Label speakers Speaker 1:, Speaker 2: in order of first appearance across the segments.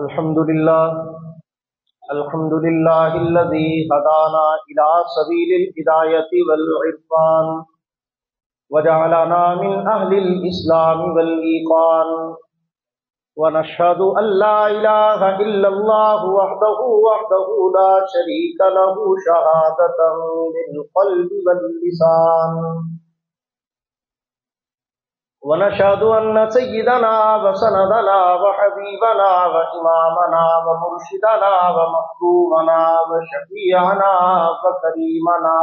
Speaker 1: الحمد لله الذي هدانا إلى سبيل الهداية والعرفان وجعلنا من أهل الإسلام والإيقان ونشهد أن لا إله إلا الله وحده لا شريك له شهادة بالقلب واللسان ونشهد أن سيدنا وسندنا وحبيبنا وإمامنا ومرشدنا ومحبوبنا وشفيعنا وكريمنا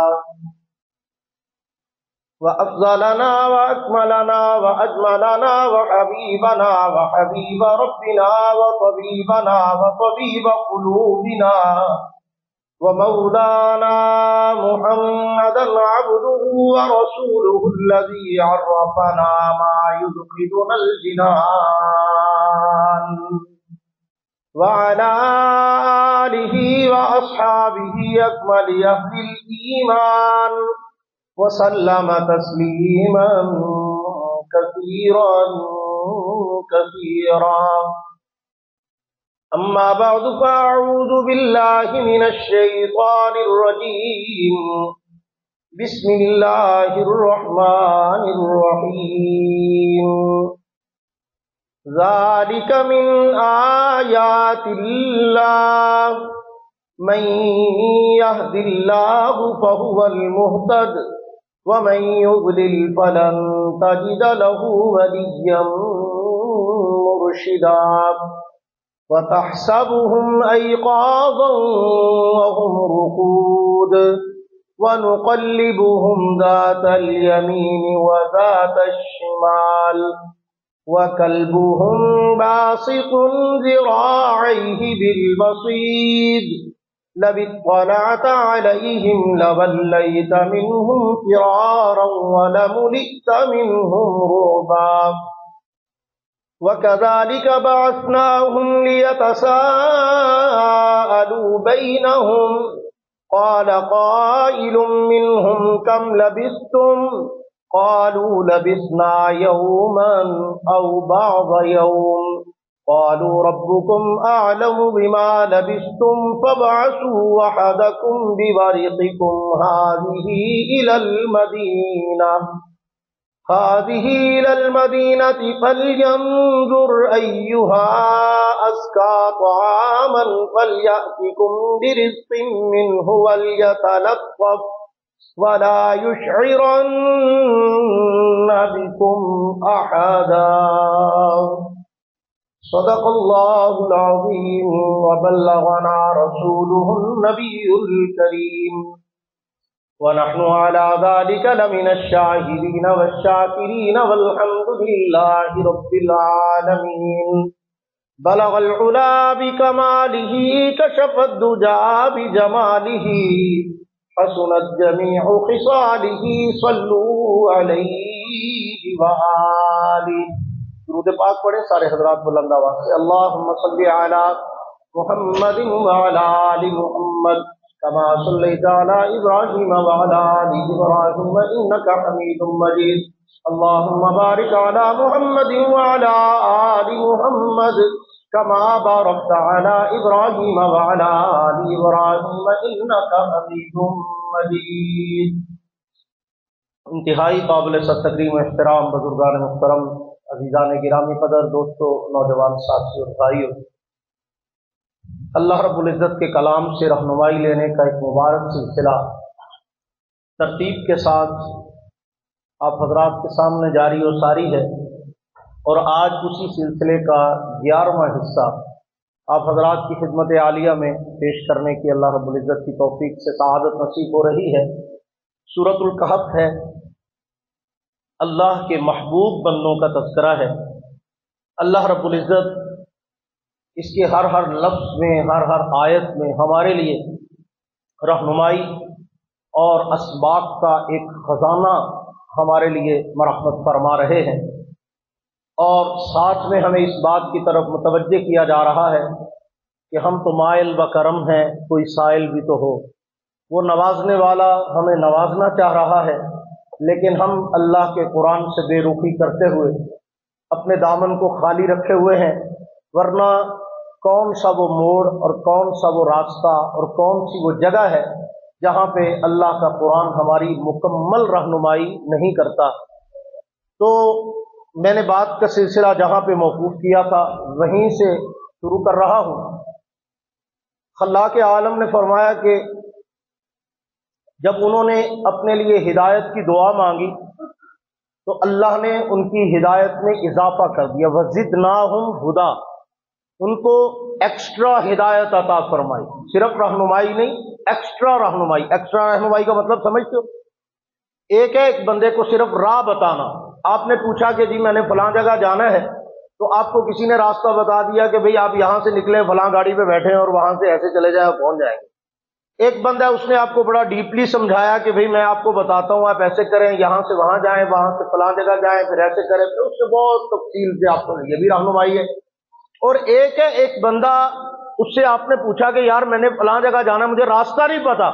Speaker 1: وأفضلنا وأكملنا وأجملنا وحبيبنا وحبيب ربنا وطبيبنا وطبيب قلوبنا ومولانا محمدا عبده ورسوله الذي عرفنا ما يدخلنا الجنان وعلى آله وأصحابه أكمل أهل الإيمان وسلم تسليما كثيرا كثيرا أما بعد فأعوذ بالله من الشيطان الرجيم بسم الله الرحمن الرحيم ذلك من آيات الله من يهد الله فهو المهتد ومن يضلل فلن تجد له وليا مرشدا وتحسبهم أيقاظا وهم رقود ونقلبهم ذات اليمين وذات الشمال وكلبهم باسط ذراعيه بالبصيد لو اطلعت عليهم لوليت منهم فرارا ولملئت منهم رعبا وكذلك بعثناهم ليتساءلوا بينهم قال قائل منهم كم لبثتم قالوا لبثنا يوما أو بعض يوم قالوا ربكم أعلم بما لبثتم فابعثوا أحدكم بورقكم هذه إلى المدينة فلينظر أيها أزكى طعاما فليأتكم برزق منه وليتلطف ولا يشعرن بكم أحدا صدق الله العظيم وبلغنا رسوله النبي الكريم ونحن على ذلك لمن الشاهدين والشاكرين والحمد لله رب العالمين بلغ العلا بكماله كشف الدجى بجماله حسنت جميع خصاله صلوا عليه وآله درود پاک پڑھیں سارے حضرات بلند آواز سے اللہم صلی علی محمد وعلی آل محمد كما صليت على إبراهيم وعلى آل إبراهيم إنك حميد مجيد اللهم بارك على محمد وعلى آل محمد كما باركت على إبراهيم وعلى آل إبراهيم إنك حميد مجيد انتہائی قابل تکریم و احترام بزرگان محترم، عزیزان گرامی قدر، دوستو، نوجوان ساتھیوں اور بھائیوں، اللہ رب العزت کے کلام سے رہنمائی لینے کا ایک مبارک سلسلہ ترتیب کے ساتھ آپ حضرات کے سامنے جاری و ساری ہے، اور آج اسی سلسلے کا 11واں حصہ آپ حضرات کی خدمت عالیہ میں پیش کرنے کی اللہ رب العزت کی توفیق سے سعادت نصیب ہو رہی ہے۔ سورۃ الکہف ہے، اللہ کے محبوب بندوں کا تذکرہ ہے۔ اللہ رب العزت اس کے ہر لفظ میں، ہر آیت میں ہمارے لیے رہنمائی اور اسباق کا ایک خزانہ ہمارے لیے مرحمت فرما رہے ہیں، اور ساتھ میں ہمیں اس بات کی طرف متوجہ کیا جا رہا ہے کہ ہم تو مائل و کرم ہیں، کوئی سائل بھی تو ہو۔ وہ نوازنے والا ہمیں نوازنا چاہ رہا ہے، لیکن ہم اللہ کے قرآن سے بے رخی کرتے ہوئے اپنے دامن کو خالی رکھے ہوئے ہیں، ورنہ کون سا وہ موڑ اور کون سا وہ راستہ اور کون سی وہ جگہ ہے جہاں پہ اللہ کا قرآن ہماری مکمل رہنمائی نہیں کرتا۔ تو میں نے بات کا سلسلہ جہاں پہ موقوف کیا تھا وہیں سے شروع کر رہا ہوں۔ خلاق عالم نے فرمایا کہ جب انہوں نے اپنے لیے ہدایت کی دعا مانگی تو اللہ نے ان کی ہدایت میں اضافہ کر دیا، وَزِدْنَاهُمْ هُدًى، ان کو ایکسٹرا ہدایت عطا فرمائی، صرف رہنمائی نہیں، ایکسٹرا رہنمائی۔ ایکسٹرا رہنمائی کا مطلب سمجھتے ہو؟ ایک ہے ایک بندے کو صرف راہ بتانا، آپ نے پوچھا کہ جی میں نے فلاں جگہ جانا ہے، تو آپ کو کسی نے راستہ بتا دیا کہ بھئی آپ یہاں سے نکلیں، فلاں گاڑی پہ بیٹھیں اور وہاں سے ایسے چلے جائیں، پہنچ جائیں گے۔ ایک بندہ اس نے آپ کو بڑا ڈیپلی سمجھایا کہ بھئی میں آپ کو بتاتا ہوں، آپ ایسے کریں، یہاں سے وہاں جائیں، وہاں سے فلاں جگہ جائیں، پھر ایسے کریں، پھر اس سے بہت تفصیل سے آپ کو، یہ بھی رہنمائی ہے۔ اور ایک ہے ایک بندہ، اس سے آپ نے پوچھا کہ یار میں نے فلاں جگہ جانا، مجھے راستہ نہیں پتا۔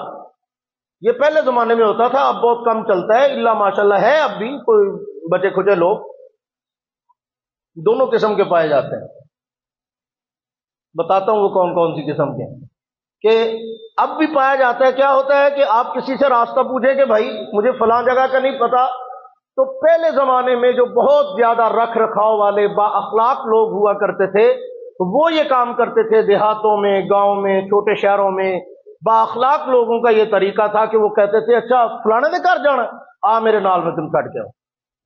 Speaker 1: یہ پہلے زمانے میں ہوتا تھا، اب بہت کم چلتا ہے، اللہ ماشاءاللہ ہے اب بھی کوئی بچے کھچے لوگ، دونوں قسم کے پائے جاتے ہیں۔ بتاتا ہوں وہ کون کون سی قسم کے ہیں کہ اب بھی پایا جاتا ہے۔ کیا ہوتا ہے کہ آپ کسی سے راستہ پوچھیں کہ بھائی مجھے فلاں جگہ کا نہیں پتا، تو پہلے زمانے میں جو بہت زیادہ رکھ رکھاؤ والے با اخلاق لوگ ہوا کرتے تھے وہ یہ کام کرتے تھے، دیہاتوں میں، گاؤں میں، چھوٹے شہروں میں با اخلاق لوگوں کا یہ طریقہ تھا کہ وہ کہتے تھے اچھا فلانے دے گھر جانا، آ میرے نال میں تم کٹ کے آؤ۔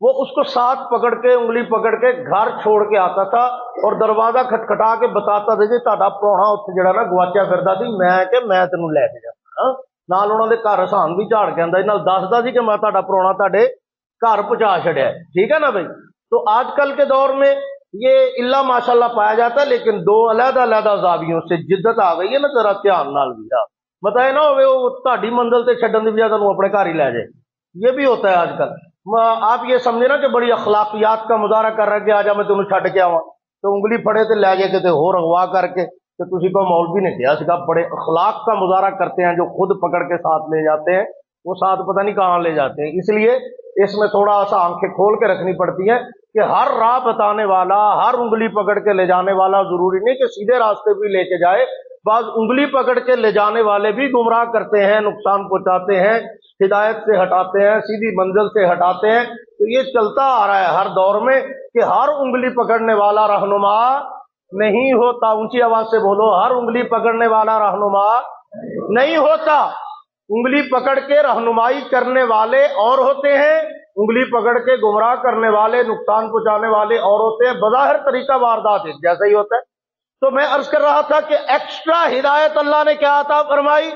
Speaker 1: وہ اس کو ساتھ پکڑ کے، انگلی پکڑ کے گھر چھوڑ کے آتا تھا اور دروازہ کھٹکھٹا کے بتاتا تھا جی تہاڈا پرونا اتنے جڑا نا گواچیا پھردا سی، میں تینوں لے کے جانا۔ نال انہوں نے گھر حسان بھی جھاڑ کے آندا، نال دسدا سی کہ میں تہاڈا پرونا تہاڈے گھر پہنچا چھڑیا ہے، ٹھیک ہے نا بھائی۔ تو آج کل کے دور میں یہ اللہ ماشاءاللہ پایا جاتا ہے، لیکن دو علیحدہ علیحدہ زاویوں سے جدت آ گئی ہے نا، ذرا دھیان نال بھی مطلب یہ نہ ہوئے وہ تہاڈی منزل تے چھڈن دی بجائے تانوں اپنے گھر ہی لے جائے، یہ بھی ہوتا ہے آج کل۔ آپ یہ سمجھے نا کہ بڑی اخلاقیات کا مظاہرہ کر رہا ہے کہ آجا میں تینوں چھڈ کے آواں، تو انگلی پھڑے تے لے گئے کتے ہور اغوا کر کے، کہ تسی کو مولوی نے کہا سکا، بڑے اخلاق کا مظاہرہ کرتے ہیں جو خود پکڑ کے ساتھ لے جاتے ہیں، وہ ساتھ پتہ نہیں کہاں لے جاتے ہیں۔ اس لیے اس میں تھوڑا سا آنکھیں کھول کے رکھنی پڑتی ہیں کہ ہر راہ بتانے والا، ہر انگلی پکڑ کے لے جانے والا ضروری نہیں کہ سیدھے راستے بھی لے کے جائے، بعض انگلی پکڑ کے لے جانے والے بھی گمراہ کرتے ہیں، نقصان پہنچاتے ہیں، ہدایت سے ہٹاتے ہیں، سیدھی منزل سے ہٹاتے ہیں۔ تو یہ چلتا آ رہا ہے ہر دور میں کہ ہر انگلی پکڑنے والا رہنما نہیں ہوتا۔ اونچی آواز سے بولو، ہر انگلی پکڑنے والا رہنما نہیں ہوتا۔ انگلی پکڑ کے رہنمائی کرنے والے اور ہوتے ہیں، انگلی پکڑ کے گمراہ کرنے والے، نقصان پہنچانے والے اور ہوتے ہیں۔ بظاہر طریقہ واردات ایک جیسا ہی ہوتا ہے۔ تو میں عرض کر رہا تھا کہ ایکسٹرا ہدایت اللہ نے کیا عطا فرمائی؟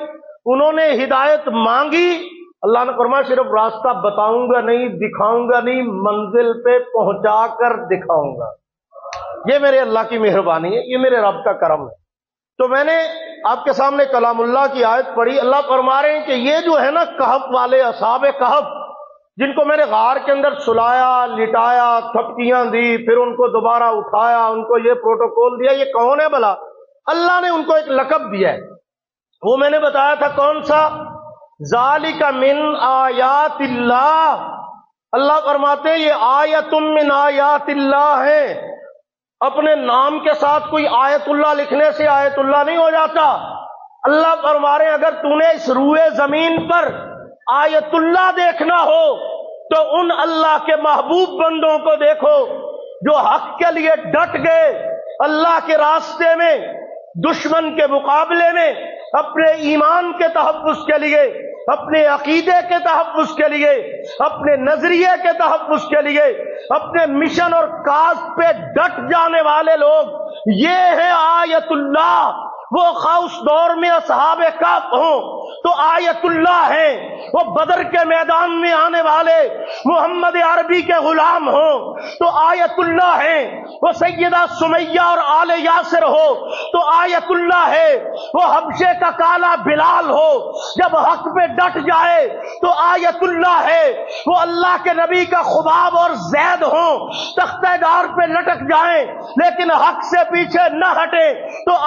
Speaker 1: انہوں نے ہدایت مانگی، اللہ نے فرمایا صرف راستہ بتاؤں گا نہیں، دکھاؤں گا نہیں، منزل پہ پہنچا کر دکھاؤں گا۔ یہ میرے اللہ کی مہربانی ہے، یہ میرے رب کا کرم ہے۔ تو میں نے آپ کے سامنے کلام اللہ کی آیت پڑھی، اللہ فرما رہے ہیں کہ یہ جو ہے نا کہف والے، اصحاب کہف، جن کو میں نے غار کے اندر سلایا، لٹایا، تھپکیاں دی، پھر ان کو دوبارہ اٹھایا، ان کو یہ پروٹوکول دیا، یہ کون ہے بھلا؟ اللہ نے ان کو ایک لقب دیا ہے، وہ میں نے بتایا تھا کون سا؟ ذالک من آیات اللہ۔ اللہ فرماتے ہیں یہ آیت من آیات اللہ ہے۔ اپنے نام کے ساتھ کوئی آیت اللہ لکھنے سے آیت اللہ نہیں ہو جاتا۔ اللہ فرما رہے ہیں اگر تو نے اس روئے زمین پر آیت اللہ دیکھنا ہو تو ان اللہ کے محبوب بندوں کو دیکھو جو حق کے لیے ڈٹ گئے، اللہ کے راستے میں، دشمن کے مقابلے میں، اپنے ایمان کے تحفظ کے لیے، اپنے عقیدے کے تحفظ کے لیے، اپنے نظریے کے تحفظ کے لیے، اپنے مشن اور کاز پہ ڈٹ جانے والے لوگ، یہ ہے آیت اللہ۔ وہ خاص دور میں اصحاب کہف ہوں تو آیت اللہ ہیں، وہ بدر کے میدان میں آنے والے محمد عربی کے غلام ہوں تو آیت اللہ ہیں، وہ سیدہ سمیہ اور آل یاسر ہو تو آیت اللہ ہے، وہ حبشے کا کالا بلال ہو جب حق پہ ڈٹ جائے تو آیت اللہ ہے، وہ اللہ کے نبی کا خباب اور زید ہوں، تختہ دار پہ لٹک جائیں لیکن حق سے پیچھے نہ ہٹے تو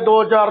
Speaker 1: 2-4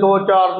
Speaker 1: 2-4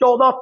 Speaker 1: 14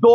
Speaker 1: 2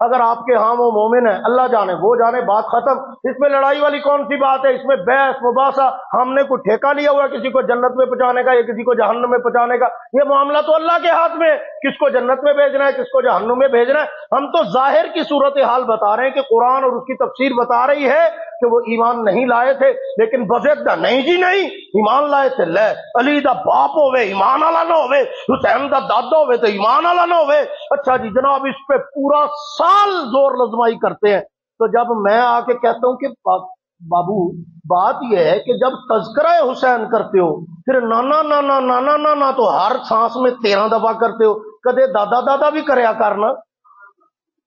Speaker 1: اگر آپ کے ہاں وہ مومن ہے اللہ جانے وہ جانے، بات ختم۔ اس میں لڑائی والی کون سی بات ہے؟ اس میں بحث مباحثہ، ہم نے کوئی ٹھیکہ لیا ہوا کسی کو جنت میں پہنچانے کا یا کسی کو جہنم میں پہنچانے کا؟ یہ معاملہ تو اللہ کے ہاتھ میں ہے، کس کو جنت میں بھیجنا ہے کس کو جہنم میں بھیجنا ہے۔ ہم تو ظاہر کی صورتحال بتا رہے ہیں کہ قرآن اور اس کی تفسیر بتا رہی ہے کہ وہ ایمان نہیں لائے تھے، لیکن بزد دا نہیں جی نہیں ایمان لائے تھے۔ لے علی دا باپ ہوئے ایمان والا نہ ہوئے، حسین دا دادا ہوئے تو ایمان والا نہ ہوئے۔ اچھا جی جناب اس پہ پورا سال زور لزمائی کرتے ہیں۔ تو جب میں آ کے کہتا ہوں کہ بابو بات یہ ہے کہ جب تذکرہ حسین کرتے ہو پھر نانا نانا نانا نانا تو ہر سانس میں 13 دفعہ کرتے ہو، کدے دادا دادا بھی کریا کرنا۔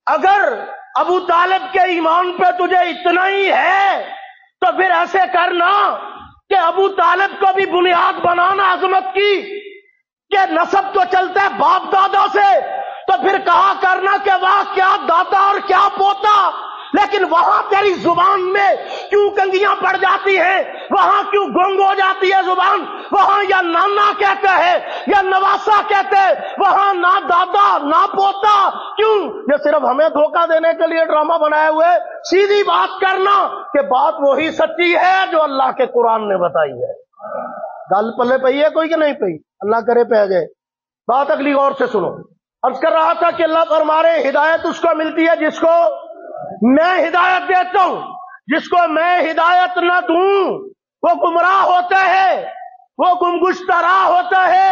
Speaker 1: اگر ابو طالب کے ایمان پہ تجھے اتنا ہی ہے تو پھر ایسے کرنا کہ ابو طالب کو بھی بنیاد بنانا عظمت کی کہ نسب تو چلتا ہے باپ دادا سے، تو پھر کہا کرنا کہ واہ کیا دادا اور کیا پوتا، لیکن وہاں تیری زبان میں کیوں کنگیاں پڑ جاتی ہیں، وہاں کیوں گنگ ہو جاتی ہے زبان، وہاں یا نانا کہتے ہیں یا نواسا کہتے ہیں، وہاں نہ دادا نہ پوتا کیوں؟ یہ صرف ہمیں دھوکہ دینے کے لیے ڈرامہ بنائے ہوئے۔ سیدھی بات کرنا کہ بات وہی سچی ہے جو اللہ کے قرآن نے بتائی ہے۔ گل پلے پئی ہے کوئی کہ نہیں پئی؟ اللہ کرے پہ جائے۔ بات اگلی غور سے سنو۔ عرض کر رہا تھا کہ اللہ فرمارے ہدایت اس کو ملتی ہے جس کو میں ہدایت دیتا ہوں، جس کو میں ہدایت نہ دوں وہ گمراہ ہوتا ہے، وہ گمگشتہ راہ ہوتا ہے۔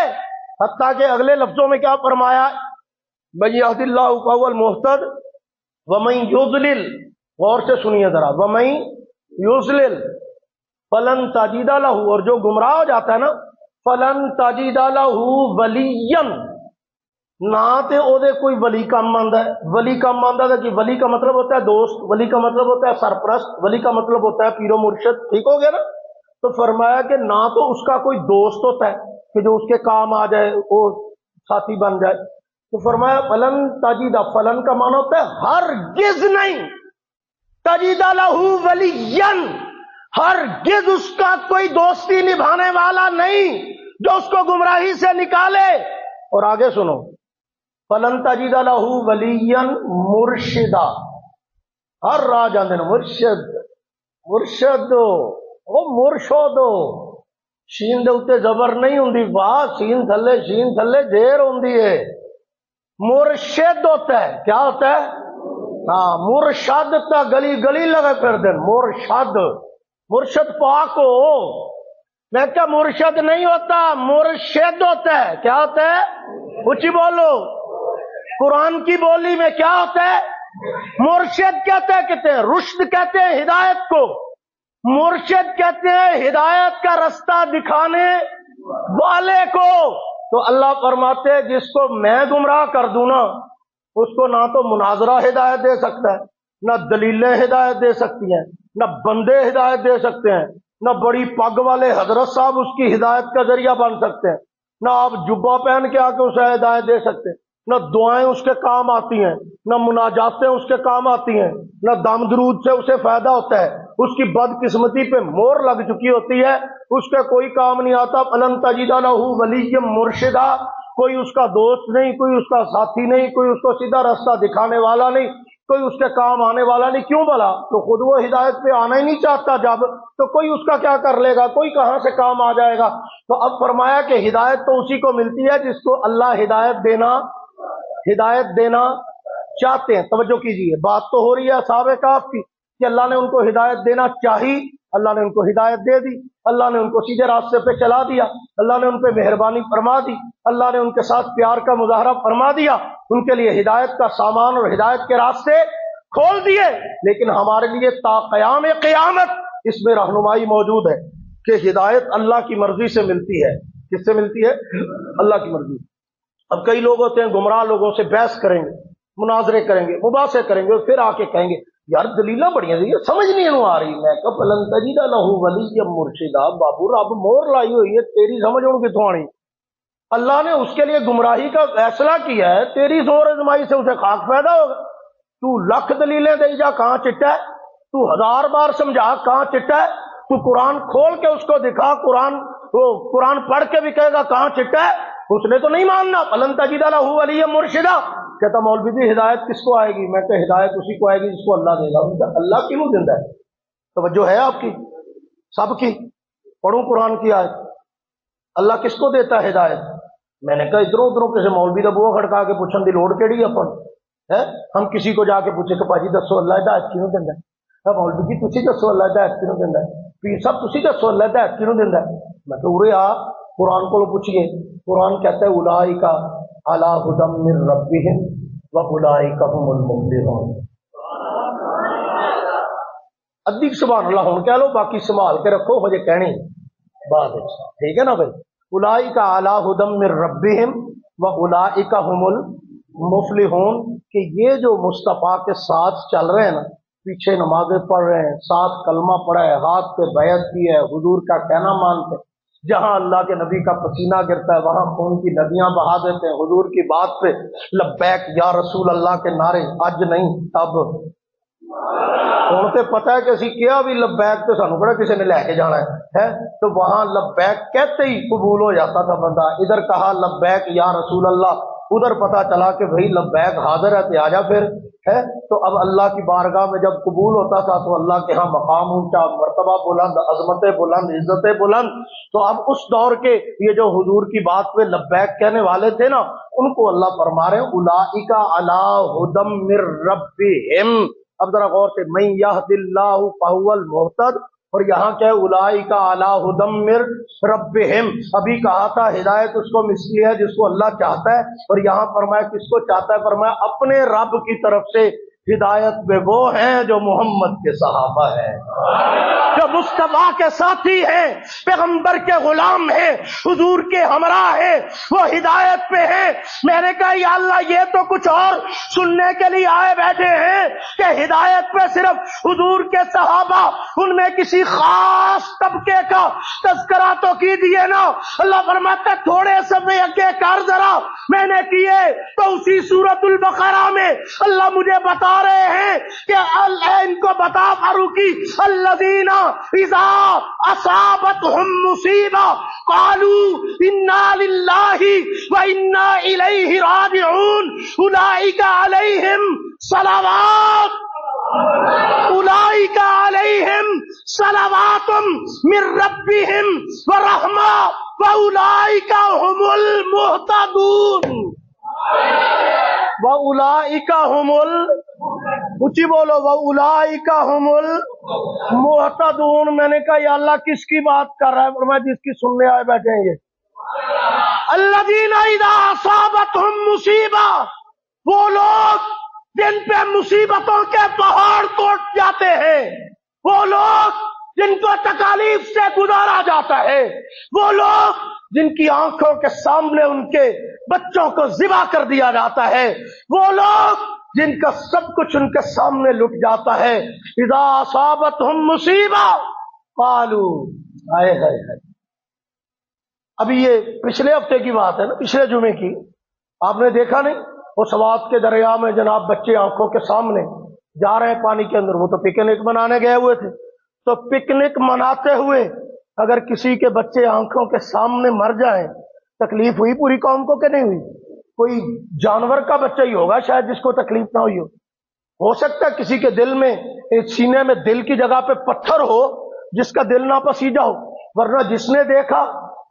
Speaker 1: حتیٰ کہ اگلے لفظوں میں کیا فرمایا؟ من یہد اللہ فہو المہتد ومن یضلل، غور سے سنیے ذرا، ومن یضلل فلن تجد لہ، اور جو گمراہ ہو جاتا ہے نا فلن تجد لہ ولیا، نہ تے او دے کوئی ولی کم آندا ہے۔ ولی کم آندا ہے کہ ولی کا مطلب ہوتا ہے دوست، ولی کا مطلب ہوتا ہے سرپرست، ولی کا مطلب ہوتا ہے پیر و مرشد، ٹھیک ہو گیا نا؟ تو فرمایا کہ نہ تو اس کا کوئی دوست ہوتا ہے کہ جو اس کے کام آ جائے وہ ساتھی بن جائے، تو فرمایا فلن تجد، فلن کا معنی ہوتا ہے ہرگز نہیں، تجد لہ ولیا، ہرگز اس کا کوئی دوستی نبھانے والا نہیں جو اس کو گمراہی سے نکالے۔ اور آگے سنو، فلن تجد لہ ولیا مرشدا، ہر راہ جاندے نے مرشد مرشد او مرشد، شین دے اوتے زبر نہیں ہوندی، واہ شین تھلے زیر ہوندی ہے۔ مرشد ہوتا ہے، کیا ہوتا ہے؟ ہاں مرشد تا گلی گلی لگے پھر دن، مرشد پاک ہو۔ میں کیا مرشد نہیں ہوتا، مرشد ہوتا ہے۔ کیا ہوتا ہے؟ اونچی بولو، قرآن کی بولی میں کیا ہوتا ہے؟ مرشد کہتے ہیں رشد کہتے ہیں ہدایت کو، مرشد کہتے ہیں ہدایت کا رستہ دکھانے والے کو۔ تو اللہ فرماتے ہیں جس کو میں گمراہ کر دوں نا اس کو نہ تو مناظرہ ہدایت دے سکتا ہے، نہ دلیلیں ہدایت دے سکتی ہیں، نہ بندے ہدایت دے سکتے ہیں، نہ بڑی پگ والے حضرت صاحب اس کی ہدایت کا ذریعہ بن سکتے ہیں، نہ آپ جبہ پہن کے آ کے اسے ہدایت دے سکتے ہیں، نہ دعائیں اس کے کام آتی ہیں، نہ مناجاتیں اس کے کام آتی ہیں، نہ دم درود سے اسے فائدہ ہوتا ہے، اس کی بدقسمتی پہ مور لگ چکی ہوتی ہے، اس کا کوئی کام نہیں آتا۔ فلن تجد لہ ولیا مرشدا، کوئی اس کا دوست نہیں، کوئی اس کا ساتھی نہیں، کوئی اس کو سیدھا راستہ دکھانے والا نہیں، کوئی اس کے کام آنے والا نہیں۔ کیوں بھلا؟ تو خود وہ ہدایت پہ آنا ہی نہیں چاہتا، جب تو کوئی اس کا کیا کر لے گا، کوئی کہاں سے کام آ جائے گا۔ تو اب فرمایا کہ ہدایت تو اسی کو ملتی ہے جس کو اللہ ہدایت دینا چاہتے ہیں۔ توجہ کیجیے، بات تو ہو رہی ہے اصحاب کہف کی کہ اللہ نے ان کو ہدایت دینا چاہی، اللہ نے ان کو ہدایت دے دی، اللہ نے ان کو سیدھے راستے پہ چلا دیا، اللہ نے ان پہ مہربانی فرما دی، اللہ نے ان کے ساتھ پیار کا مظاہرہ فرما دیا، ان کے لیے ہدایت کا سامان اور ہدایت کے راستے کھول دیے۔ لیکن ہمارے لیے تا قیام قیامت اس میں رہنمائی موجود ہے کہ ہدایت اللہ کی مرضی سے ملتی ہے۔ کس سے ملتی ہے؟ اللہ کی مرضی۔ اب کئی لوگ ہوتے ہیں گمراہ لوگوں سے بحث کریں گے، مناظرے کریں گے، مباحثے کریں گے، اور پھر آ کے کہیں گے یار دلیلاں بڑی ہیں، یہ سمجھ نہیں آ رہی۔ میں کہ فلن تجد لہ ولیا مرشدا، بابو رب مور لائی ہوئی ہے، تیری سمجھ ہوں کتوں آنی؟ اللہ نے اس کے لیے گمراہی کا فیصلہ کیا ہے، تیری زور ازمائی سے اسے خاک پیدا ہوگا۔ تو لکھ دلیلیں دے جا، کہاں چٹا ہے؟ تو 1000 بار سمجھا، کہاں چٹا ہے؟ تو قرآن کھول کے اس کو دکھا، قرآن پڑھ کے بھی کہے گا کہاں چٹا ہے؟ اس نے تو نہیں ماننا۔ فلن تجد لہ ولیا مرشدا، کہتا مولوی جی ہدایت کس کو آئے گی؟ میں کہ ہدایت اسی کو آئے گی جس کو اللہ دے گا۔ اللہ کیوں دیتا ہے؟ توجہ ہے آپ کی سب کی؟ پڑھوں قرآن کی آیت، اللہ کس کو دیتا ہے ہدایت؟ میں نے کہا ادھروں ادھروں کسی مولوی کا بوہ کھڑکا کے پوچھن دی لوڑ کیڑی اپن ہے؟ ہم کسی کو جا کے پوچھے کہ بھاجی دسو اللہ ہدایت کیوں دینا ہے؟ مولوی جی تسی دسو اللہ ہدایت کیوں دینا ہے؟ پیر صاحب تسی دسو اللہ ہدایت کیوں دینا ہے؟ میں کہ ارے آ قرآن کو پوچھیے، قرآن کہتا ہے اولئک علی ھدی من ربہم واولئک ھم المفلحون۔ ادھی سبحان اللہ ہوں کہہ لو، باقی سنبھال کے رکھو، مجھے کہنی بات ہے، ٹھیک ہے نا بھائی؟ اولئک علی ھدی من ربہم واولئک ھم المفلحون، کہ یہ جو مصطفیٰ کے ساتھ چل رہے ہیں نا، پیچھے نمازیں پڑھ رہے ہیں، ساتھ کلمہ پڑھا ہے، ہاتھ پہ بیعت کی ہے، حضور کا کہنا مانتے ہیں، جہاں اللہ کے نبی کا پسینہ گرتا ہے وہاں خون کی ندیاں بہا دیتے ہیں، حضور کی بات پہ لبیک یا رسول اللہ کے نعرے، اج نہیں تب ہوں تو پتہ ہے کہ اسی کیا بھی لبیک تو سانو بڑا کسی نے لے کے جانا ہے تو وہاں لبیک کہتے ہی قبول ہو جاتا تھا بندہ۔ ادھر کہا لبیک یا رسول اللہ، ادھر پتا چلا کہ بھائی لبیک حاضر ہے تو آجا پھر ہے۔ تو اب اللہ کی بارگاہ میں جب قبول ہوتا تھا تو اللہ کے ہاں مقام اونچا، مرتبہ بلند، عظمتیں بلند، عزتیں بلند۔ تو اب اس دور کے یہ جو حضور کی بات پہ لبیک کہنے والے تھے نا، ان کو اللہ فرما رہے ہیں اولئک علی ھدی من ربہم۔ اب ذرا غور سے، من یہد اللہ فہو المہتد، اور یہاں کیا ہے اولئک علی ھدی من ربہم۔ ابھی کہا تھا ہدایت اس کو ملی ہے جس کو اللہ چاہتا ہے، اور یہاں فرمایا کس کو چاہتا ہے؟ فرمایا اپنے رب کی طرف سے ہدایت میں وہ ہیں جو محمد کے صحابہ ہیں، جو مصطفیٰ کے ساتھی ہیں، پیغمبر کے غلام ہیں، حضور کے ہمراہ ہیں، وہ ہدایت پہ ہیں۔ میں نے کہا یا اللہ یہ تو کچھ اور سننے کے لیے آئے بیٹھے ہیں کہ ہدایت پہ صرف حضور کے صحابہ، ان میں کسی خاص طبقے کا تذکرہ تو کی دیے نا۔ اللہ فرماتا ہے تھوڑے سے اگے کر ذرا، میں نے کیے تو اسی سورۃ البقرہ میں اللہ مجھے بتا رہے ہیں کہ ان کو بتا فاروقی الذین اذا اصابتهم مصیبہ قالوا انا للہ وانا الیہ راجعون اولئک علیہم صلوات اولئک علیہم صلوات من ربہم ورحمہ واولئک هم المہتدون۔ وَأُولَئِكَ هُمُ اونچی بولو وَأُولَئِكَ هُمُ الْمُهْتَدُونَ۔ میں نے کہا یا اللہ کس کی بات کر رہا ہے؟ فرمایا جس کی سننے آئے بیٹھے ہیں یہ الَّذِينَ إِذَا أَصَابَتْهُم مُّصِیبَۃٌ، وہ لوگ جن پہ مصیبتوں کے پہاڑ ٹوٹ جاتے ہیں، وہ لوگ جن کو تکالیف سے گزارا جاتا ہے، وہ لوگ جن کی آنکھوں کے سامنے ان کے بچوں کو ذبح کر دیا جاتا ہے، وہ لوگ جن کا سب کچھ ان کے سامنے لٹ جاتا ہے، اذا اصابتہم مصیبہ قالوا، ہائے ہائے ہائے۔ ابھی یہ پچھلے ہفتے کی بات ہے نا، پچھلے جمعے کی، آپ نے دیکھا نہیں وہ سوات کے دریا میں جناب بچے آنکھوں کے سامنے جا رہے ہیں پانی کے اندر، وہ تو پکنک منانے گئے ہوئے تھے، تو پکنک مناتے ہوئے اگر کسی کے بچے آنکھوں کے سامنے مر جائیں، تکلیف ہوئی پوری قوم کو کہ نہیں ہوئی؟ کوئی جانور کا بچہ ہی ہوگا شاید جس کو تکلیف نہ ہوئی ہو سکتا ہے کسی کے دل میں، سینے میں دل کی جگہ پہ پتھر ہو جس کا دل نہ پسیجا ہو، ورنہ جس نے دیکھا،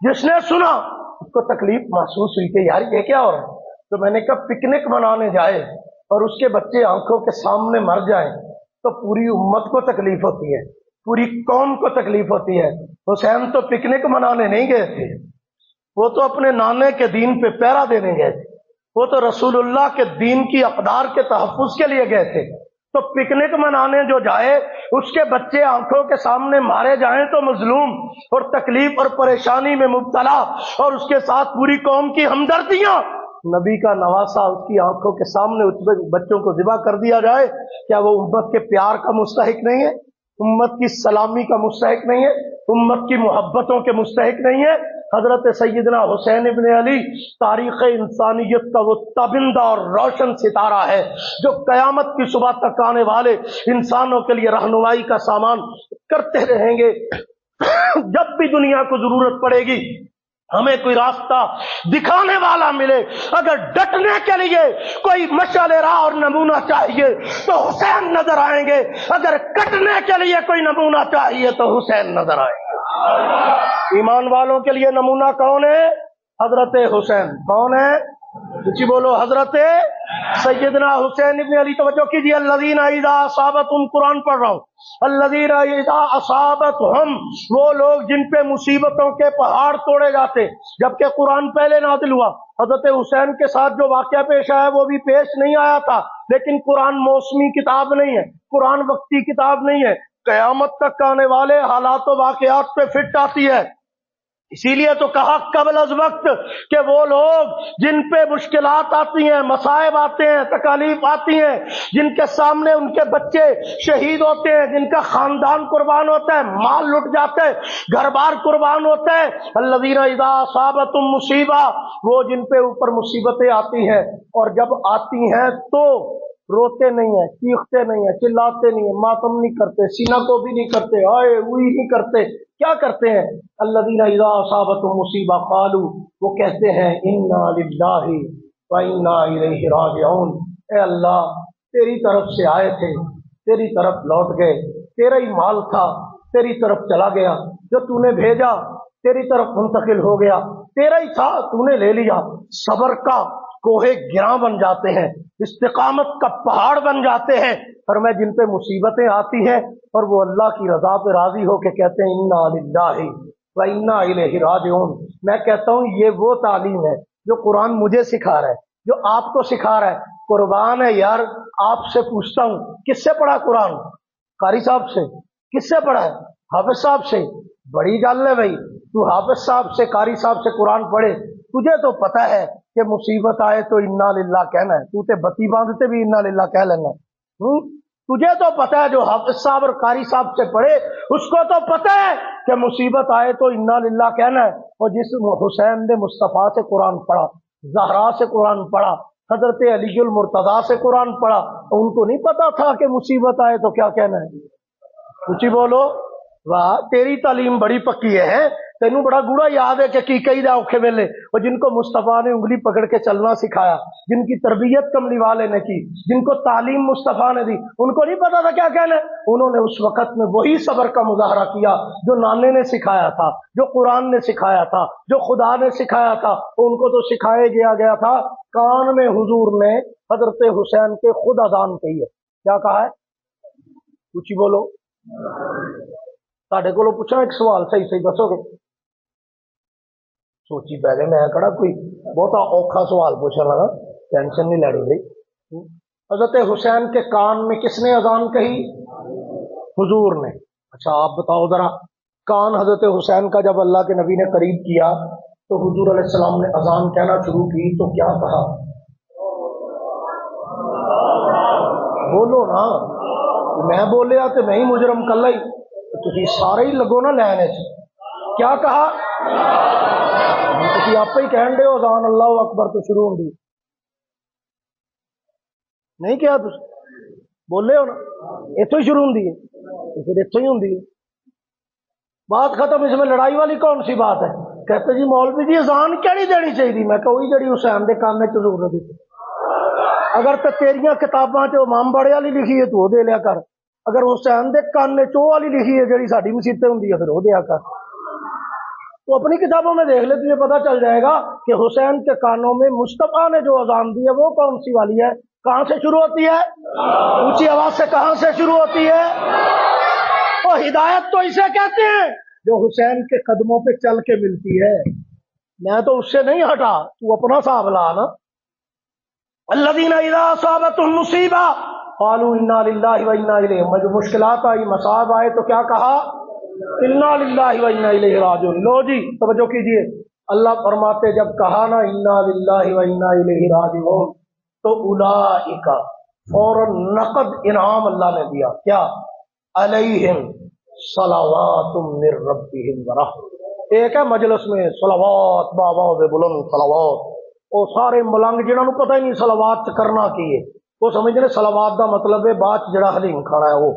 Speaker 1: جس نے سنا، اس کو تکلیف محسوس ہوئی کہ یار یہ کیا ہو رہا ہے۔ تو میں نے کہا پکنک منانے جائے اور اس کے بچے آنکھوں کے سامنے مر جائیں تو پوری امت کو تکلیف ہوتی ہے، پوری قوم کو تکلیف ہوتی ہے۔ حسین تو پکنک منانے نہیں گئے تھے، وہ تو اپنے نانے کے دین پہ پہرا دینے گئے تھے، وہ تو رسول اللہ کے دین کی اقدار کے تحفظ کے لیے گئے تھے۔ تو پکنک منانے جو جائے اس کے بچے آنکھوں کے سامنے مارے جائیں تو مظلوم اور تکلیف اور پریشانی میں مبتلا، اور اس کے ساتھ پوری قوم کی ہمدردیاں، نبی کا نواسا اس کی آنکھوں کے سامنے اس بچوں کو ذبح کر دیا جائے، کیا وہ امت کے پیار کا مستحق نہیں ہے؟ امت کی سلامی کا مستحق نہیں ہے؟ امت کی محبتوں کے مستحق نہیں ہے؟ حضرت سیدنا حسین ابن علی تاریخ انسانیت کا وہ تابندہ اور روشن ستارہ ہے جو قیامت کی صبح تک آنے والے انسانوں کے لیے رہنمائی کا سامان کرتے رہیں گے۔ جب بھی دنیا کو ضرورت پڑے گی ہمیں کوئی راستہ دکھانے والا ملے، اگر ڈٹنے کے لیے کوئی مشعل راہ اور نمونہ چاہیے تو حسین نظر آئیں گے، اگر کٹنے کے لیے کوئی نمونہ چاہیے تو حسین نظر آئیں گے۔ ایمان والوں کے لیے نمونہ کون ہے؟ حضرت حسین۔ کون ہے؟ کچھ بولو، حضرت سیدنا حسین ابن علی۔ توجہ کیجیے، الذین اذا اصابتہم، قرآن پڑھ رہا ہوں، الذین اذا اصابتہم، وہ لوگ جن پہ مصیبتوں کے پہاڑ توڑے جاتے، جبکہ قرآن پہلے نازل ہوا۔ حضرت حسین کے ساتھ جو واقعہ پیش آیا وہ بھی پیش نہیں آیا تھا، لیکن قرآن موسمی کتاب نہیں ہے، قرآن وقتی کتاب نہیں ہے، قیامت تک آنے والے حالات و واقعات پہ فٹ آتی ہے۔ اسی لیے تو کہا قبل از وقت کہ وہ لوگ جن پہ مشکلات آتی ہیں، مصائب آتے ہیں، تکالیف آتی ہیں، جن کے سامنے ان کے بچے شہید ہوتے ہیں، جن کا خاندان قربان ہوتا ہے، مال لٹ جاتا ہے، گھر بار قربان ہوتا ہے، الذین اذا اصابتہم مصیبہ، وہ جن پہ اوپر مصیبتیں آتی ہیں اور جب آتی ہیں تو روتے نہیں ہیں، چیختے نہیں ہیں، چلاتے نہیں ہیں، ماتم نہیں کرتے، سینہ کو بھی نہیں کرتے، آئے ہوئی نہیں کرتے، کیا کرتے ہیں؟ الذین اذا اصابتہم مصیبہ قالوا، وہ کہتے ہیں انا للہ و انا الیہ راجعون، اے اللہ تیری طرف سے آئے تھے، تیری طرف لوٹ گئے، تیرا ہی مال تھا تیری طرف چلا گیا، جو تو نے بھیجا تیری طرف منتقل ہو گیا، تیرا ہی تھا تو نے لے لیا۔ صبر کا کوہ گراں بن جاتے ہیں، استقامت کا پہاڑ بن جاتے ہیں، اور میں جن پہ مصیبتیں آتی ہیں اور وہ اللہ کی رضا پہ راضی ہو کے کہتے ہیں انا للہ و انا الیہ راجعون۔ میں کہتا ہوں یہ وہ تعلیم ہے جو قرآن مجھے سکھا رہا ہے، جو آپ کو سکھا رہا ہے۔ قربان ہے یار، آپ سے پوچھتا ہوں کس سے پڑھا قرآن؟ قاری صاحب سے؟ کس سے پڑھا ہے؟ حافظ صاحب سے؟ بڑی گل ہے بھائی، تو حافظ صاحب سے، قاری صاحب سے قرآن پڑھے، تجھے تو پتہ ہے کہ مصیبت آئے تو انا للہ کہنا ہے، تو تے بتی باندھتے بھی انا للہ کہہ لینا ہے۔ تجھے تو پتہ ہے، جو حافظ صاحب اور قاری صاحب سے پڑھے اس کو تو پتہ ہے کہ مصیبت آئے تو انا للہ کہنا ہے۔ اور جس حسین نے مصطفیٰ سے قرآن پڑھا، زہرا سے قرآن پڑھا، حضرت علی المرتضیٰ سے قرآن پڑھا، تو ان کو نہیں پتا تھا کہ مصیبت آئے تو کیا کہنا ہے؟ کچھ بولو، واہ تیری تعلیم بڑی پکی ہے، تینوں بڑا گوڑا یاد ہے کہ کی کئی دا اوکھے ویلے، اور جن کو مصطفیٰ نے انگلی پکڑ کے چلنا سکھایا، جن کی تربیت کملی والے نے کی، جن کو تعلیم مصطفیٰ نے دی، ان کو نہیں پتا تھا کیا کہنا ہے؟ انہوں نے اس وقت میں وہی صبر کا مظاہرہ کیا جو نانے نے سکھایا تھا، جو قرآن نے سکھایا تھا، جو خدا نے سکھایا تھا۔ ان کو تو سکھائے گیا تھا، کان میں حضور نے حضرت حسین کے خود اذان کہی ہے۔ کیا کہا ہے؟ کچھ ہی بولو۔ کو پوچھا ایک سوال، صحیح دسو گے؟ سوچی پہلے، میں کہڑا کوئی بہتا اوکھا سوال پوچھنے لگا، ٹینشن نہیں لڑی بھائی۔ حضرت حسین کے کان میں کس نے اذان کہی؟ حضور نے۔ اچھا آپ بتاؤ ذرا، کان حضرت حسین کا جب اللہ کے نبی نے قریب کیا تو حضور علیہ السلام نے اذان کہنا شروع کی تو کیا کہا؟ بولو نا، میں بولیا تو میں ہی مجرم کلا ہی، تھی سارے ہی لگو نا لینے سے۔ کیا کہا؟ تھی آپ ہی کہن دے اذان اللہ اکبر تو شروع ہوندی، نہیں کیا تھی؟ بولے ہو نا، اتوں ہی شروع ہوندی ہے، پھر اتوں ہی ہوندی ہے، بات ختم۔ اس میں لڑائی والی کون سی بات ہے؟ کہتے جی مولوی جی اذان کیڑی دینی چاہیے؟ میں کہ وہی جڑی حسین دے کان میں حضور نے دی۔ اگر تو تیریاں کتاباں چ امام باڑے والی لکھی ہے تو وہ دے لیا کر، اگر حسین دے کان نے چو والی لکھی ہے جڑی ساڈی مسیتیں ہوندی ہے پھر وہ دیا کر۔ تو اپنی کتابوں میں دیکھ لے، تجھے پتا چل جائے گا کہ حسین کے کانوں میں مصطفیٰ نے جو اذان دی ہے وہ کون سی والی ہے، کہاں سے شروع ہوتی ہے؟ اونچی آواز سے کہاں سے شروع ہوتی ہے؟ وہ ہدایت تو اسے کہتے ہیں جو حسین کے قدموں پہ چل کے ملتی ہے۔ میں تو اس سے نہیں ہٹا، تو اپنا حساب لا نا۔ الذین اذا اصابتہم مصیبہ قالوا انا للہ و انا الیہ، جو مشکلات آئی، مصائب آئے تو کیا کہا؟ انا للہ و انا الیہ راجعون۔ لو جی توجہ کیجئے، اللہ فرماتے جب کہا نا انا للہ و انا الیہ راجعون تو اولئک، فوراً نقد انعام اللہ نے دیا، کیا؟ علیہم صلوات من ربہم ورحمۃ۔ ایک ہے مجلس میں صلوات بآواز بلند صلوات، وہ سارے ملنگ جنہوں نے پتہ ہی نہیں صلوات کرنا کی ہے، وہ سمجھتے ہیں صلوات دا مطلب ہے بعد جڑا حلیم کھانا ہے وہ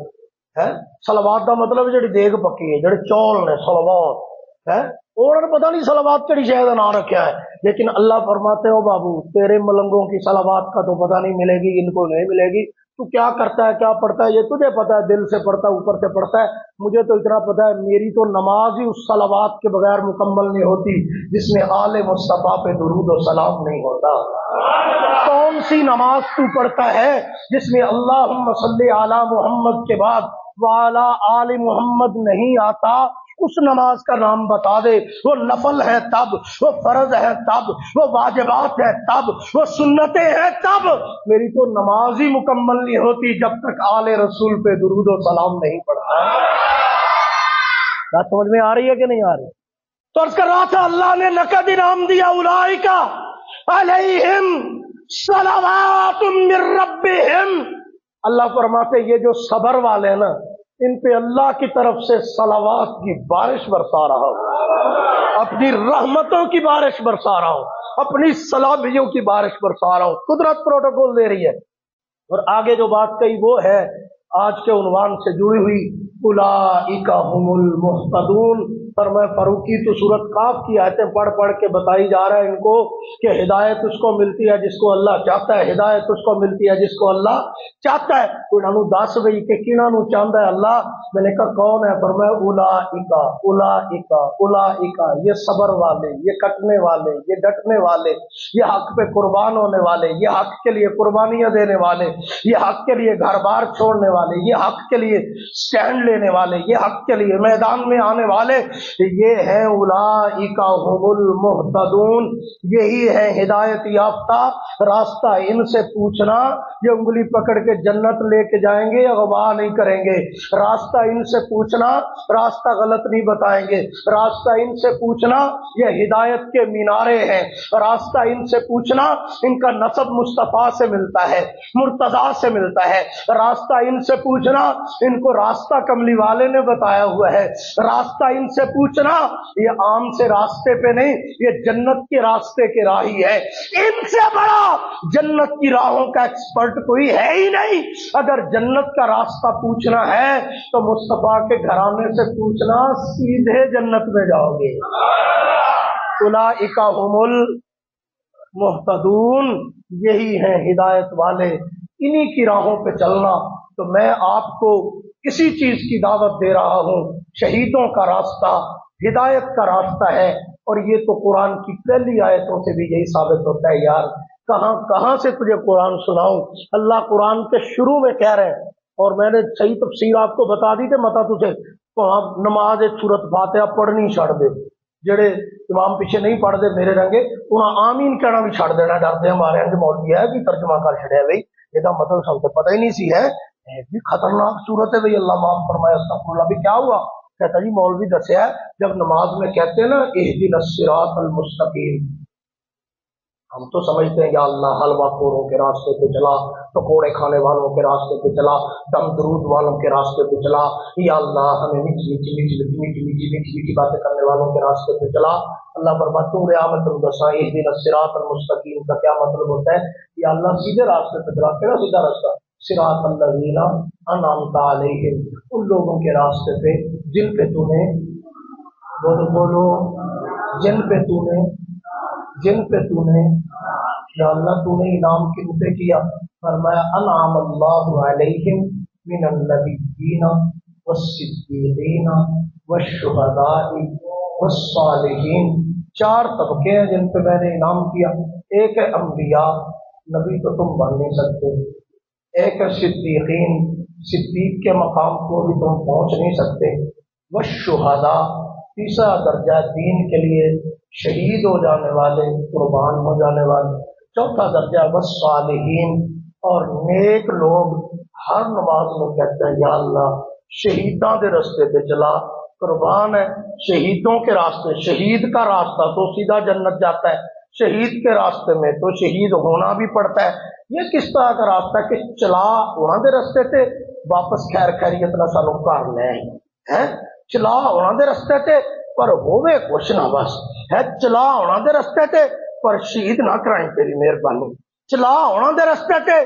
Speaker 1: ہے۔ صلوات دا مطلب جڑی دیگ پکی ہے، جڑے چول نے صلوات، ہے اور پتہ نہیں سلوات کڑی شاید نہ رکھا ہے، لیکن اللہ فرماتے ہو بابو تیرے ملنگوں کی سلوات کا تو پتہ نہیں ملے گی، ان کو نہیں ملے گی، تو کیا کرتا ہے کیا پڑھتا ہے یہ تجھے پتا ہے، دل سے پڑھتا ہے اوپر سے پڑھتا ہے، مجھے تو اتنا پتا ہے میری تو نماز ہی اس سلوات کے بغیر مکمل نہیں ہوتی جس میں آل مصطفیٰ پہ درود و سلام نہیں ہوتا۔ کون سی نماز تو پڑھتا ہے جس میں اللہم صلی علی محمد کے بعد وعلی آل محمد نہیں آتا؟ اس نماز کا نام بتا دے، وہ نفل ہے تب، وہ فرض ہے تب، وہ واجبات ہے تب، وہ سنتیں ہیں تب۔ میری تو نماز ہی مکمل نہیں ہوتی جب تک آل رسول پہ درود و سلام نہیں پڑھتا۔ بات سمجھ میں آ رہی ہے کہ نہیں آ رہی؟ تو عرض کر رہا تھا اللہ نے نقد انعام دیا، اولئک علیہم صلوات من ربہم، اللہ فرماتے یہ جو صبر والے ہیں نا ان پہ اللہ کی طرف سے صلوات کی بارش برسا رہا ہوں، اپنی رحمتوں کی بارش برسا رہا ہوں، اپنی سلامتیوں کی بارش برسا رہا ہوں۔ قدرت پروٹوکول دے رہی ہے۔ اور آگے جو بات کہی وہ ہے آج کے عنوان سے جڑی ہوئی، اولئک هم المہتدون۔ فرمایا فاروقی تو سورۃ قاف کی آیتیں پڑھ پڑھ کے بتائی جا رہا ہے ان کو کہ ہدایت اس کو ملتی ہے جس کو اللہ چاہتا ہے، ہدایت اس کو ملتی ہے جس کو اللہ چاہتا ہے۔ تو انہوں نے دس گئی کہ کنہاں نو چاہتا ہے اللہ؟ میں نے کہا کون ہے؟ فرمایا اولئک اولئک اولئک، یہ صبر والے، یہ کٹنے والے، یہ ڈٹنے والے، یہ حق پہ قربان ہونے والے، یہ حق کے لیے قربانیاں دینے والے، یہ حق کے لیے گھر بار چھوڑنے والے، یہ حق کے لیے سٹینڈ لینے والے، یہ حق کے لیے میدان میں آنے والے، یہ ہیں اولئک هم المہتدون، یہی ہے ہدایت یافتہ۔ راستہ ان سے پوچھنا یہ انگلی پکڑ کے جنت لے کے جائیں گے یا غوا نہیں کریں گے، راستہ ان سے پوچھنا راستہ غلط نہیں بتائیں گے، راستہ ان سے پوچھنا یہ ہدایت کے مینارے ہیں، راستہ ان سے پوچھنا ان کا نسب مصطفیٰ سے ملتا ہے، مرتضیٰ سے ملتا ہے، راستہ ان سے پوچھنا ان کو راستہ کملی والے نے بتایا ہوا ہے، راستہ ان سے پوچھنا یہ عام سے راستے پہ نہیں، یہ جنت کے راستے کے راہی ہے۔ ان سے بڑا جنت کی راہوں کا ایکسپرٹ کوئی ہے ہی نہیں۔ اگر جنت کا راستہ پوچھنا ہے تو مصطفیٰ کے گھرانے سے پوچھنا، سیدھے جنت میں جاؤ گے۔ اولئک هم المہتدون، یہی ہیں ہدایت والے، انہی کی راہوں پہ چلنا۔ تو میں آپ کو کسی چیز کی دعوت دے رہا ہوں، شہیدوں کا راستہ ہدایت کا راستہ ہے، اور یہ تو قرآن کی پہلی آیتوں سے بھی یہی ثابت ہوتا ہے۔ یار کہاں سے تجھے قرآن سناؤں؟ اللہ قرآن کے شروع میں کہہ رہے ہیں، اور میں نے صحیح تفسیر آپ کو بتا دی تھی متا تجھے، تو آپ نماز سورۃ فاتحہ پڑھنی چھڑ دے، جڑے امام پیچھے نہیں پڑھ دے میرے رنگے انہاں آمین کہنا بھی چھڑ دینا، ڈرتے ہمارے ہاں مولوی ہے کہ ترجمہ کر چھڑیا بھائی یہ مطلب سب کو پتہ ہی نہیں سی ہے، بھی خطرناک صورت ہے بھائی، اللہ معاف فرمائے، استغفر اللہ۔ بھی کیا ہوا؟ کہتا جی مولوی دسیا جب نماز میں کہتے ہیں نا اہدنا الصراط المستقیم، ہم تو سمجھتے ہیں یا اللہ حلوہ خوروں کے راستے پہ چلا، پکوڑے کھانے والوں کے راستے پہ چلا، دم درود والوں کے راستے پہ چلا، یا اللہ ہمیں میٹھی میٹھی میٹھی میٹھی میٹھی میٹھی میٹھی میٹھی باتیں کرنے والوں کے راستے پہ چلا۔ اللہ فرماتا ہوں رحمت الدسا اہدنا الصراط المستقیم کا کیا مطلب ہوتا ہے؟ یا اللہ سیدھے راستے پہ چلا، کیڑا سیدھا راستہ؟ صراط الذین انعمت علیہم، ان لوگوں کے راستے پہ جن پہ تو نے بولو جن پہ تو نے یا اللہ تو نے انعام کن پہ کیا؟ فرمایا انعام اللہ علیہم من النبیین والصدیقین والشہداء والصالحین۔ چار طبقے ہیں جن پہ میں نے انعام کیا۔ ایک ہے انبیاء، نبی تو تم بن نہیں سکتے، ایک ہے صدیقین، صدیق کے مقام کو بھی تم پہنچ نہیں سکتے، والشہداء تیسرا درجہ دین کے لیے شہید ہو جانے والے، قربان ہو جانے والے، چوتھا درجہ والصالحین، اور نیک لوگ ہر نماز میں کہتے ہیں یا اللہ شہیداں دے راستے پہ چلا، قربان ہے شہیدوں کے راستے، شہید کا راستہ تو سیدھا جنت جاتا ہے، شہید کے راستے میں تو شہید ہونا بھی پڑتا ہے۔ یہ کس طرح کا راستہ ہے کہ چلا انہاں دے راستے تے واپس خیر خیریت نہ سانو گھر لے ہیں، چلا انہاں دے راستے تے پر ہوے کچھ نہ بس ہے، چلا انہاں دے راستے تے پر شہید نہ کرائیں تیری مہربانی، چلا انہاں دے راستے تے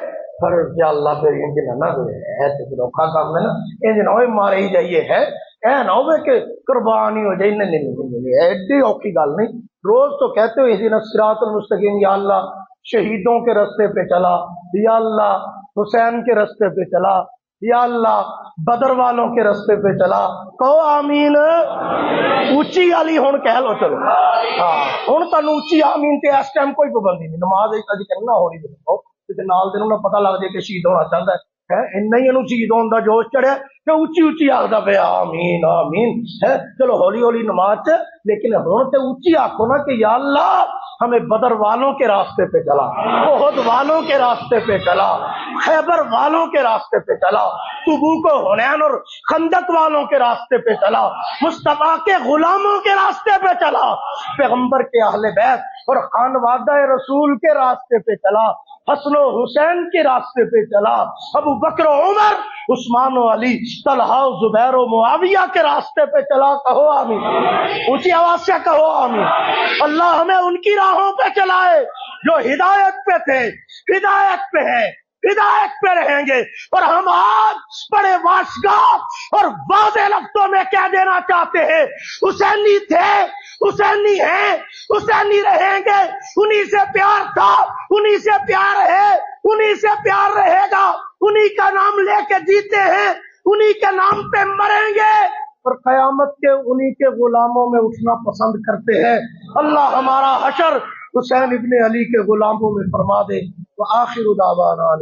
Speaker 1: پر یا اللہ پھر انج نہ ہوئے ہے تے اوکھا کام ہے نا، انج نہ ہوئے مارے ہی جائیے ہے، اے نہ ہوئے کہ قربانی ہو جائے. نہیں ایڈی اوکھی گل نہیں. روز تو کہتے ہو اہدنا الصراط المستقیم، یا اللہ شہیدوں کے راستے پہ چلا، یا اللہ حسین کے راستے پہ چلا، یا اللہ بدر والوں کے راستے پہ چلا. کہو آمین. اونچی والی ہوں کہہ لو. چلو ہاں ہوں تمہیں اونچی آمین تے اس ٹائم کوئی پابندی نہیں. نماز اج کرنا ہو رہی ہے نال دے نوں پتہ لگ جائے کہ شہید ہونا چاہتا ہے اینا ہی شہید ہونے کا جوش چڑھیا کہ اچھی اچھی آخدا پیا آمین آمین ہے. چلو ہولی ہولی نماز چ، لیکن ہوں تو اچھی آخو نا کہ یا اللہ ہمیں بدر والوں کے راستے پہ چلا، احد والوں کے راستے پہ چلا، خیبر والوں کے راستے پہ چلا، تبوک و حنین اور خندق والوں کے راستے پہ چلا، مصطفیٰ کے غلاموں کے راستے پہ چلا، پیغمبر کے اہل بیت اور خانوادہ رسول کے راستے پہ چلا، حسن و حسین کے راستے پہ چلا، ابو بکر و عمر، عثمان و علی، طلحہ و زبیر و معاویہ کے راستے پہ چلا. کہو آمین. اونچی آواز سے کہو آمین. اللہ ہمیں ان کی راہوں پہ چلائے جو ہدایت پہ تھے، ہدایت پہ ہیں، ہدایت پہ رہیں گے. اور ہم آج بڑے واشگاہ اور واضح لفظوں میں کہہ دینا چاہتے ہیں حسینی تھے، حسینی ہیں، حسینی رہیں گے. انہی سے پیار تھا، انہی سے پیار ہے، انہی سے پیار رہے گا. انہی کا نام لے کے جیتے ہیں، انہی کے نام پہ مریں گے اور قیامت کے انہی کے غلاموں میں اٹھنا پسند کرتے ہیں. اللہ ہمارا حشر حسین ابن علی کے غلاموں میں فرما دے. وآخر دعوانا